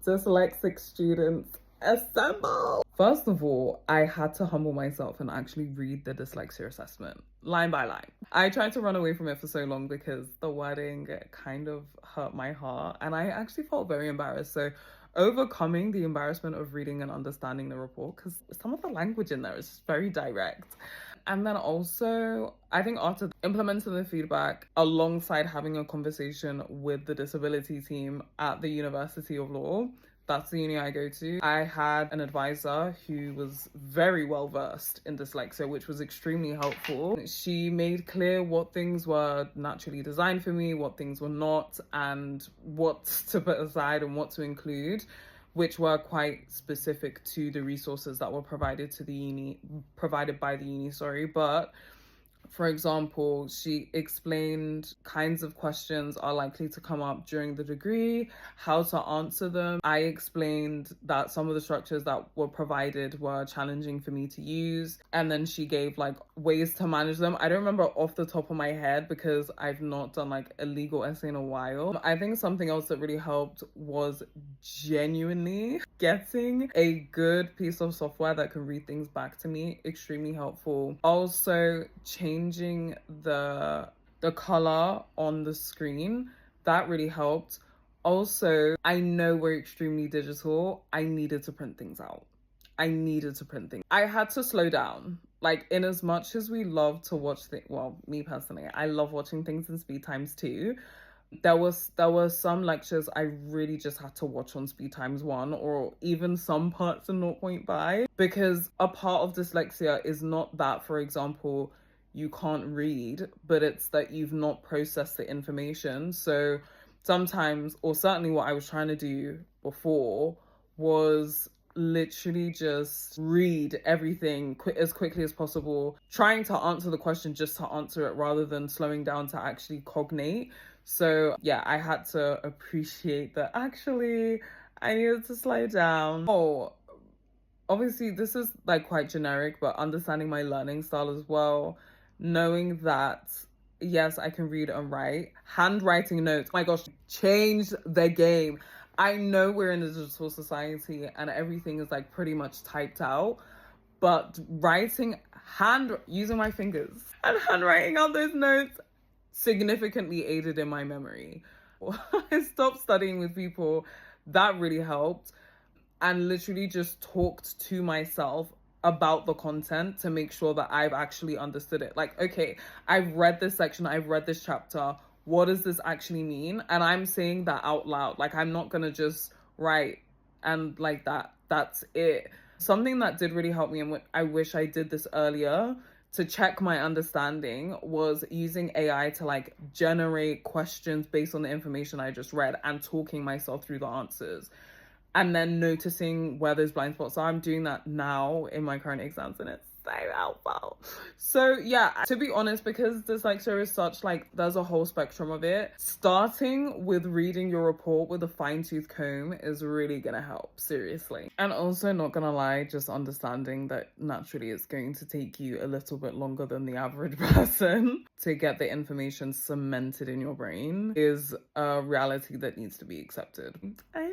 Dyslexic students, assemble! First of all, I had to humble myself and actually read the dyslexia assessment line by line. I tried to run away from it for so long because the wording kind of hurt my heart and I actually felt very embarrassed. So overcoming the embarrassment of reading and understanding the report, because some of the language in there is very direct. And then also, I think after implementing the feedback alongside having a conversation with the disability team at the University of Law, that's the uni I go to, I had an advisor who was very well versed in dyslexia, which was extremely helpful. She made clear what things were naturally designed for me, what things were not, and what to put aside and what to include, which were quite specific to the resources that were provided by the uni, but for example, she explained kinds of questions are likely to come up during the degree, how to answer them. I explained that some of the structures that were provided were challenging for me to use. And then she gave like ways to manage them. I don't remember off the top of my head because I've not done like a legal essay in a while. I think something else that really helped was genuinely getting a good piece of software that can read things back to me. Extremely helpful. Also, changing the color on the screen, that really helped. Also, I know we're extremely digital. I needed to print things out. I had to slow down. Like, in as much as we love to watch well, me personally, I love watching things in speed times too. There were some lectures I really just had to watch on speed times 1 or even some parts in 0.5, because a part of dyslexia is not that, for example, you can't read, but it's that you've not processed the information. So sometimes, or certainly what I was trying to do before, was literally just read everything as quickly as possible, trying to answer the question just to answer it rather than slowing down to actually cognate. So yeah, I had to appreciate that actually I needed to slow down. Oh, obviously this is like quite generic, but understanding my learning style as well, knowing that yes, I can read and write. Handwriting notes, oh my gosh, changed the game. I know we're in a digital society and everything is like pretty much typed out, but using my fingers and handwriting out those notes significantly aided in my memory. I stopped studying with people. That really helped. And literally just talked to myself about the content to make sure that I've actually understood it. Like, okay, I've read this section, I've read this chapter. What does this actually mean? And I'm saying that out loud. Like, I'm not gonna just write and like that's it. Something that did really help me, and I wish I did this earlier to check my understanding, was using AI to like generate questions based on the information I just read and talking myself through the answers. And then noticing where those blind spots are. I'm doing that now in my current exams and it's so helpful. So yeah, to be honest, because dyslexia is such like, there's a whole spectrum of it, starting with reading your report with a fine-tooth comb is really gonna help, seriously. And also, not gonna lie, just understanding that naturally it's going to take you a little bit longer than the average person to get the information cemented in your brain is a reality that needs to be accepted. I